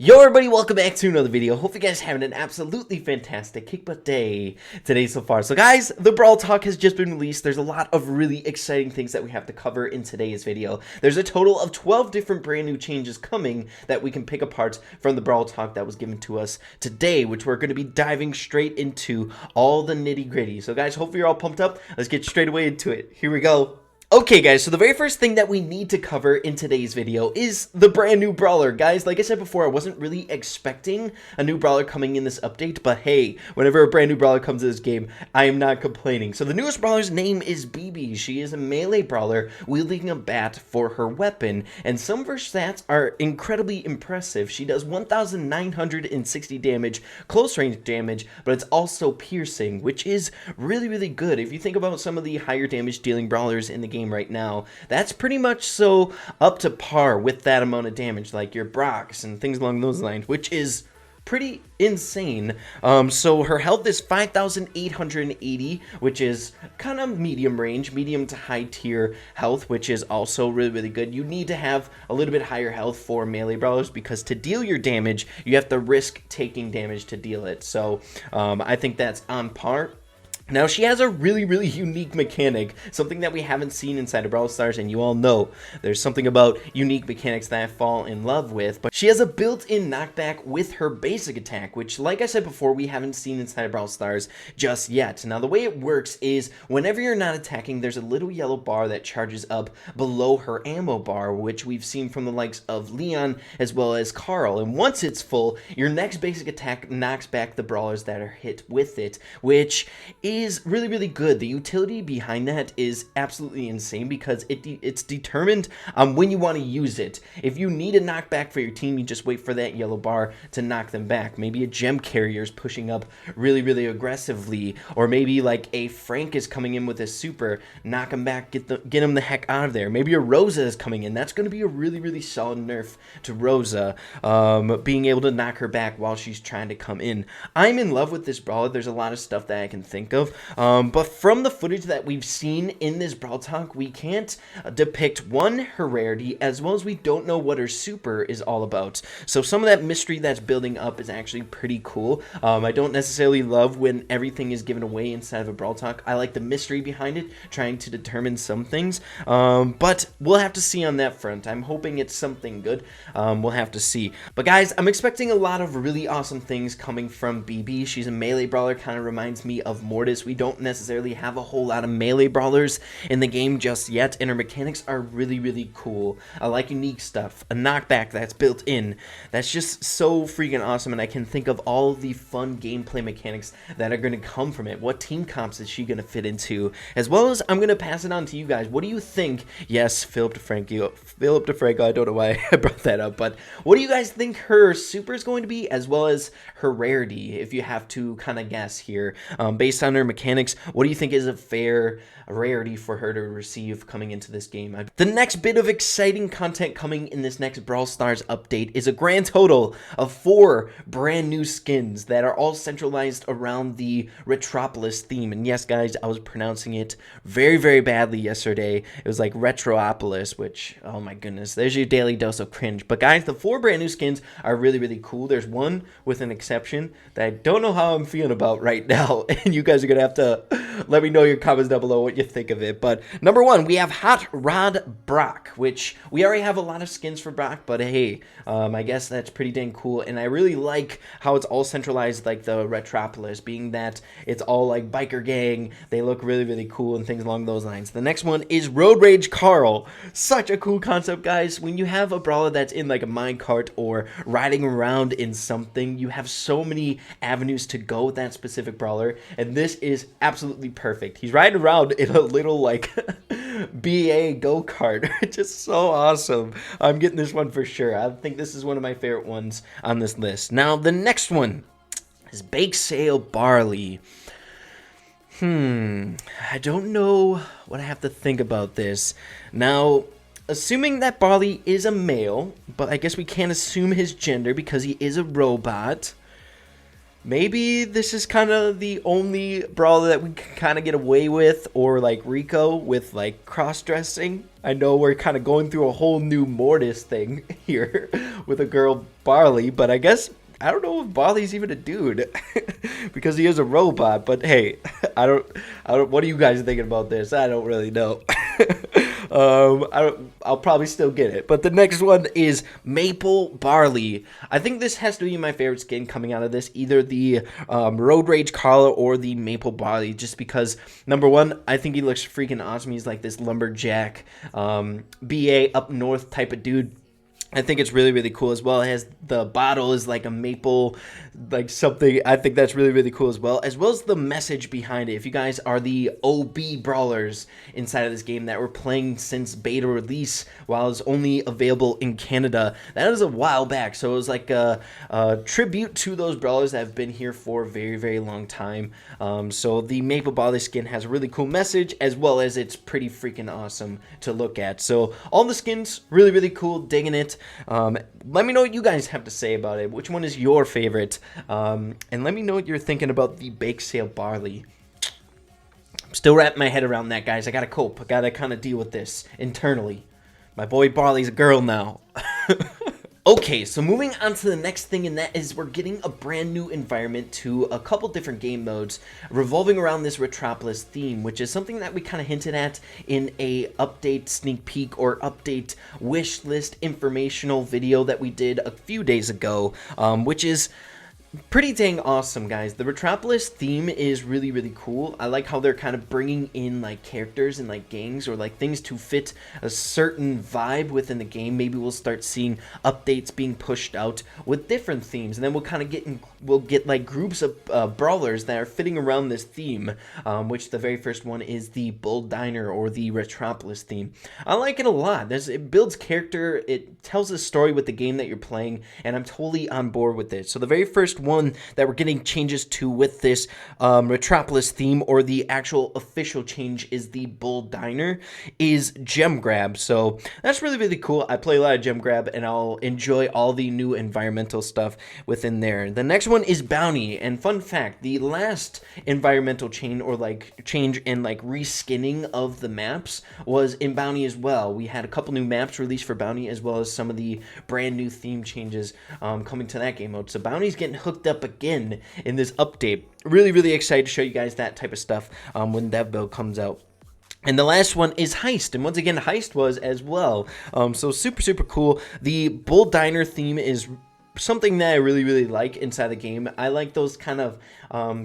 Yo everybody, welcome back to another video. Hope you guys are having an absolutely fantastic kick butt day today so far. So guys, the Brawl Talk has just been released. There's a lot of really exciting things that we have to cover in today's video. There's a total of 12 different brand new changes coming that we can pick apart from the Brawl Talk that was given to us today, which we're going to be diving straight into all the nitty gritty. So guys, hopefully you're all pumped up. Let's get straight away into it. Here we go. Okay guys, so the very first thing that we need to cover in today's video is the brand new Brawler. Guys, like I said before, I wasn't really expecting a new Brawler coming in this update, but hey, whenever a brand new Brawler comes to this game, I am not complaining. So the newest Brawler's name is Bibi. She is a melee Brawler wielding a bat for her weapon, and some of her stats are incredibly impressive. She does 1,960 damage, close range damage, but it's also piercing, which is really good. If you think about some of the higher damage dealing Brawlers in the game right now, that's pretty much so up to par with that amount of damage, like your Brocks and things along those lines, which is pretty insane. So her health is 5,880, which is kind of medium range, medium to high tier health, which is also really good. You need to have a little bit higher health for melee brawlers because to deal your damage, you have to risk taking damage to deal it. So I think that's on par. Now, she has a really unique mechanic, something that we haven't seen inside of Brawl Stars, and you all know there's something about unique mechanics that I fall in love with, but she has a built-in knockback with her basic attack, which, like I said before, we haven't seen inside of Brawl Stars just yet. Now, the way it works is whenever you're not attacking, there's a little yellow bar that charges up below her ammo bar, which we've seen from the likes of Leon as well as Carl, and once it's full, your next basic attack knocks back the brawlers that are hit with it, which is really good. The utility behind that is absolutely insane because it's determined when you want to use it. If you need a knockback for your team, you just wait for that yellow bar to knock them back. Maybe a gem carrier is pushing up really aggressively, or maybe like a Frank is coming in with a super, knock him back, get him the heck out of there. Maybe a Rosa is coming in. That's going to be a really solid nerf to Rosa, being able to knock her back while she's trying to come in. I'm in love with this brawler. There's a lot of stuff that I can think of. But from the footage that we've seen in this Brawl Talk, we can't depict her rarity, as well as we don't know what her super is all about. So some of that mystery that's building up is actually pretty cool. I don't necessarily love when everything is given away inside of a Brawl Talk. I like the mystery behind it, trying to determine some things. But we'll have to see on that front. I'm hoping it's something good. We'll have to see. But guys, I'm expecting a lot of really awesome things coming from Bibi. She's a melee brawler, kind of reminds me of Mortis. We don't necessarily have a whole lot of melee brawlers in the game just yet, and her mechanics are really cool. I like unique stuff, a knockback that's built in. That's just so freaking awesome, and I can think of all the fun gameplay mechanics that are going to come from it. What team comps is she going to fit into? As well as I'm going to pass it on to you guys. What do you think? Yes, Philip DeFranco, I don't know why I brought that up, but what do you guys think her super is going to be, as well as her rarity, if you have to kind of guess here, based on her mechanics? What do you think is a fair rarity for her to receive coming into this game? The next bit of exciting content coming in this next Brawl Stars update is a grand total of 4 brand new skins that are all centralized around the Retropolis theme. And yes, guys, I was pronouncing it very badly yesterday. It was like Retropolis, which, oh my goodness, there's your daily dose of cringe. But guys, the 4 brand new skins are really cool. There's one with an exception that I don't know how I'm feeling about right now, and you guys are gonna have to let me know your comments down below what you think of it. But number 1, we have Hot Rod Brock, which we already have a lot of skins for Brock, but hey, I guess that's pretty dang cool. And I really like how it's all centralized like the Retropolis, being that it's all like biker gang. They look really cool and things along those lines. The next one is Road Rage Carl. Such a cool concept, guys. When you have a brawler that's in like a minecart or riding around in something, you have so many avenues to go with that specific brawler, and this is absolutely perfect. He's riding around in a little like BA go-kart. It's just so awesome. I'm getting this one for sure. I think this is one of my favorite ones on this list. Now the next one is Sale Barley. I don't know what I have to think about this. Now, assuming that Barley is a male, but I guess we can't assume his gender because he is a robot. maybe this is kind of the only brawler that we can kind of get away with, or like Rico with like cross-dressing. I know we're kind of going through a whole new Mortis thing here with a girl Barley, but I guess I don't know if Barley's even a dude because he is a robot. But hey, I don't. What are you guys thinking about this? I don't really know. I'll probably still get it. But the next one is Maple Barley. I think this has to be my favorite skin coming out of this, either the Road Rage Carla or the Maple Barley, just because, number one, I think he looks freaking awesome. He's like this lumberjack, BA up north type of dude. I think it's really, really cool as well. It has the bottle is like a maple, like something. I think that's really, really cool as well as the message behind it. If you guys are the OB brawlers inside of this game that were playing since beta release while it was only available in Canada, that was a while back. So it was like a tribute to those brawlers that have been here for a very, very long time. So the Maple Barley skin has a really cool message, as well as it's pretty freaking awesome to look at. So all the skins, really, really cool, digging it. Let me know what you guys have to say about it. Which one is your favorite? And let me know what you're thinking about the baked Sale Barley. I'm still wrapping my head around that, guys. I gotta cope. I gotta kind of deal with this internally. My boy Barley's a girl now. Okay, so moving on to the next thing, and that is we're getting a brand new environment to a couple different game modes revolving around this Retropolis theme, which is something that we kind of hinted at in a update sneak peek or update wish list informational video that we did a few days ago, which is pretty dang awesome, guys. The Retropolis theme is really, really cool. I like how they're kind of bringing in like characters and like gangs or like things to fit a certain vibe within the game. Maybe we'll start seeing updates being pushed out with different themes, and then we'll kind of we'll get like groups of brawlers that are fitting around this theme, which the very first one is the Bull Diner or the Retropolis theme. I like it a lot. It builds character, it tells a story with the game that you're playing, and I'm totally on board with it. So the very first one that we're getting changes to with this Retropolis theme, or the actual official change, is the Bull Diner, is Gem Grab. So that's really, really cool. I play a lot of Gem Grab, and I'll enjoy all the new environmental stuff within there. The next one is Bounty, and fun fact, the last environmental change or like change and like reskinning of the maps was in Bounty as well. We had a couple new maps released for Bounty, as well as some of the brand new theme changes coming to that game mode. So Bounty's getting hooked up again in this update. Really, really excited to show you guys that type of stuff when that build comes out. And the last one is Heist, and once again, Heist was as well. So super, super cool. The Bull Diner theme is something that I really, really like inside the game. I like those kind of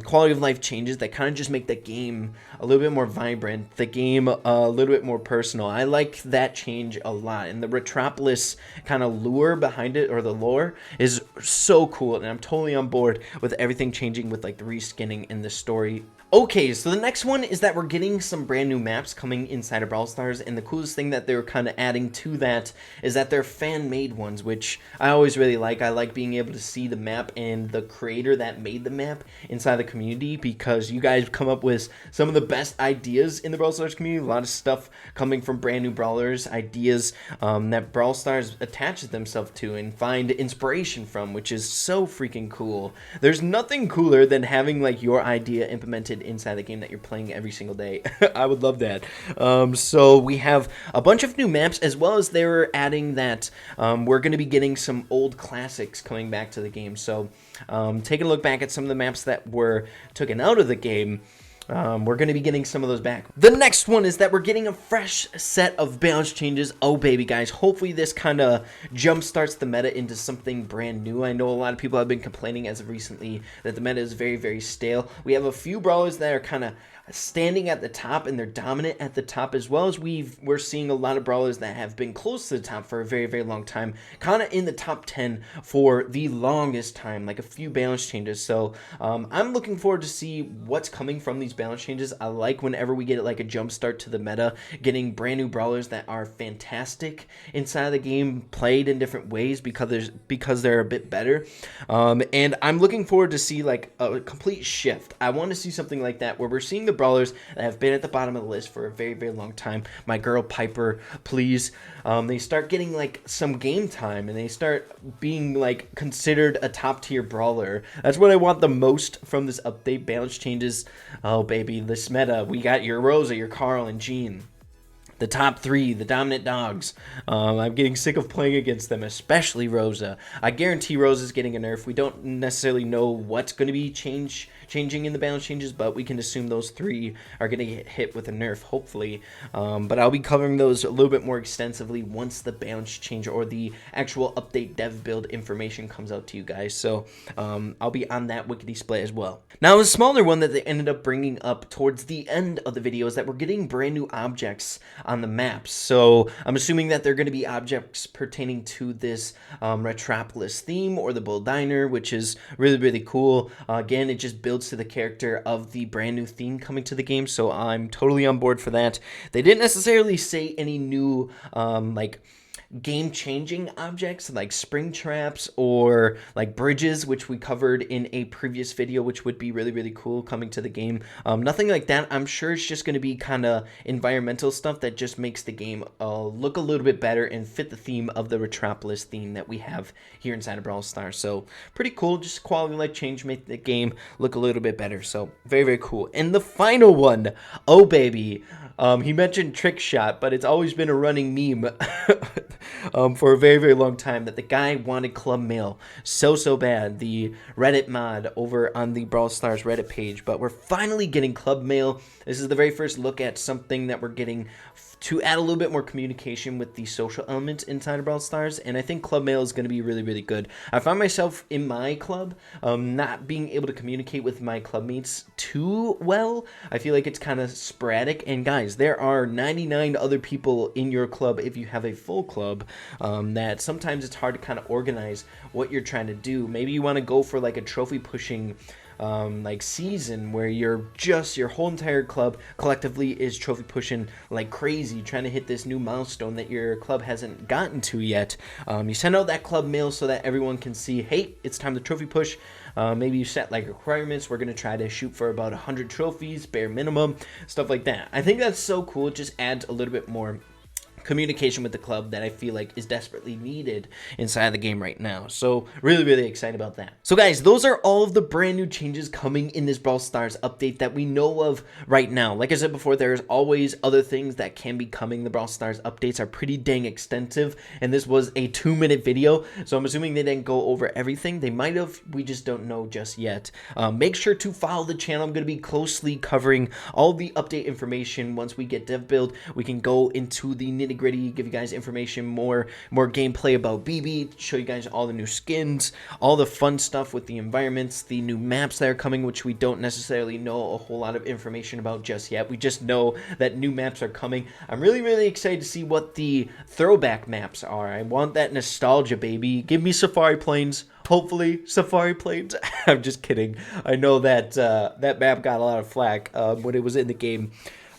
quality of life changes that kind of just make the game a little bit more vibrant, the game a little bit more personal. I like that change a lot, and the Retropolis kind of lure behind it, or the lore, is so cool, and I'm totally on board with everything changing with like the reskinning and the story. Okay, so the next one is that we're getting some brand new maps coming inside of Brawl Stars, and the coolest thing that they're kind of adding to that is that they're fan-made ones, which I always really like. I like being able to see the map and the creator that made the map inside the community, because you guys come up with some of the best ideas in the Brawl Stars community. A lot of stuff coming from brand new brawlers, ideas that Brawl Stars attaches themselves to and find inspiration from, which is so freaking cool. There's nothing cooler than having like your idea implemented inside the game that you're playing every single day. I would love that. So we have a bunch of new maps, as well as they were adding that we're going to be getting some old classics coming back to the game. So taking a look back at some of the maps that were taken out of the game, we're going to be getting some of those back. The next one is that we're getting a fresh set of balance changes. Oh baby, guys, hopefully this kind of jump starts the meta into something brand new. I know a lot of people have been complaining as of recently that the meta is very, very stale. We have a few brawlers that are kind of standing at the top, and they're dominant at the top, as well as we're seeing a lot of brawlers that have been close to the top for a very, very long time, kind of in the top 10 for the longest time, like a few balance changes. So I'm looking forward to see what's coming from these balance changes. I like whenever we get like a jump start to the meta, getting brand new brawlers that are fantastic inside of the game, played in different ways because they're a bit better. And I'm looking forward to see like a complete shift. I want to see something like that where we're seeing the brawlers that have been at the bottom of the list for a very, very long time. My girl Piper, please. They start getting like some game time and they start being like considered a top tier brawler. That's what I want the most from this update. Balance changes. Oh baby, this meta. We got your Rosa, your Carl, and Jean. The top three, the dominant dogs. I'm getting sick of playing against them, especially Rosa. I guarantee Rosa's getting a nerf. We don't necessarily know what's going to be changing in the balance changes, but we can assume those three are going to get hit with a nerf, hopefully. But I'll be covering those a little bit more extensively once the balance change or the actual update dev build information comes out to you guys. So I'll be on that Wickedy split as well. Now, a smaller one that they ended up bringing up towards the end of the video is that we're getting brand new objects on the maps. So I'm assuming that they're going to be objects pertaining to this Retropolis theme or the Bull Diner, which is really, really cool. Again, it just builds to the character of the brand new theme coming to the game, so I'm totally on board for that. They didn't necessarily say any new like game-changing objects like spring traps or like bridges, which we covered in a previous video, which would be really, really cool coming to the game. Nothing like that. I'm sure it's just going to be kind of environmental stuff that just makes the game look a little bit better and fit the theme of the Retropolis theme that we have here inside of Brawl Stars. So pretty cool. Just quality life change, make the game look a little bit better. So very, very cool. And the final one, oh baby, he mentioned trick shot, but it's always been a running meme for a very, very long time that the guy wanted club mail so bad. The Reddit mod over on the Brawl Stars Reddit page, but we're finally getting club mail. This is the very first look at something that we're getting to add a little bit more communication with the social elements inside of Brawl Stars, and I think club mail is going to be really, really good. I find myself in my club not being able to communicate with my clubmates too well. I feel like it's kind of sporadic, and guys, there are 99 other people in your club if you have a full club, that sometimes it's hard to kind of organize what you're trying to do. Maybe you want to go for like a trophy pushing like season where your whole entire club collectively is trophy pushing like crazy, trying to hit this new milestone that your club hasn't gotten to yet. You send out that club mail so that everyone can see, hey, it's time to trophy push. Maybe you set like requirements. We're going to try to shoot for about 100 trophies, bare minimum, stuff like that. I think that's so cool. It just adds a little bit more communication with the club that I feel like is desperately needed inside the game right now. So really, really excited about that. So guys, those are all of the brand new changes coming in this Brawl Stars update that we know of right now. Like I said before, there's always other things that can be coming. The Brawl Stars updates are pretty dang extensive, and this was a 2-minute video, so I'm assuming they didn't go over everything. They might have, we just don't know just yet. Make sure to follow the channel. I'm going to be closely covering all the update information. Once we get dev build, we can go into the nitty gritty, give you guys information, more gameplay about Bibi, show you guys all the new skins, all the fun stuff with the environments, the new maps that are coming, which we don't necessarily know a whole lot of information about just yet. We just know that new maps are coming. I'm really, really excited to see what the throwback maps are. I want that nostalgia, baby. Give me Safari Plains. Hopefully Safari Plains. I'm just kidding. I know that that map got a lot of flack when it was in the game.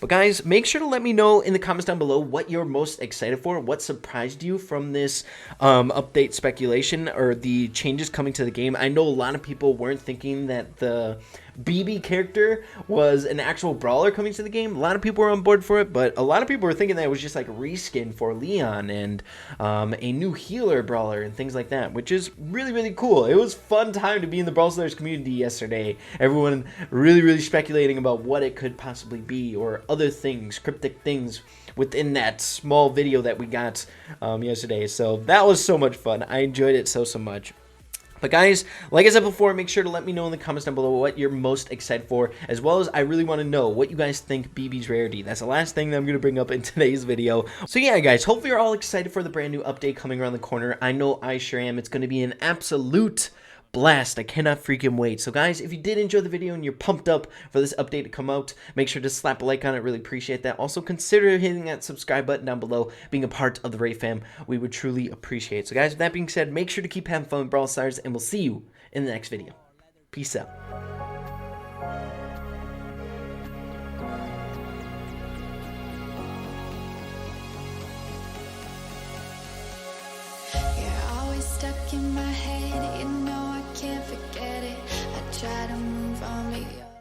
But guys, make sure to let me know in the comments down below what you're most excited for, what surprised you from this update speculation or the changes coming to the game. I know a lot of people weren't thinking that the Bibi character was an actual brawler coming to the game. A lot of people were on board for it, but a lot of people were thinking that it was just like a reskin for Leon and a new healer brawler and things like that, which is really, really cool. It was fun time to be in the Brawl Stars community yesterday. Everyone really, really speculating about what it could possibly be or other things, cryptic things within that small video that we got yesterday. So that was so much fun. I enjoyed it so much. But guys, like I said before, make sure to let me know in the comments down below what you're most excited for, as well as I really want to know what you guys think Bibi's rarity. That's the last thing that I'm going to bring up in today's video. So yeah, guys, hopefully you're all excited for the brand new update coming around the corner. I know I sure am. It's going to be an absolute blast. I cannot freaking wait. So guys, if you did enjoy the video and you're pumped up for this update to come out, make sure to slap a like on it. Really appreciate that. Also consider hitting that subscribe button down below, being a part of the Ray fam. We would truly appreciate it. So guys, with that being said, make sure to keep having fun with Brawl Stars, and we'll see you in the next video. Peace out. You're always stuck in my head, you know I can't forget it. I try to move on, but you're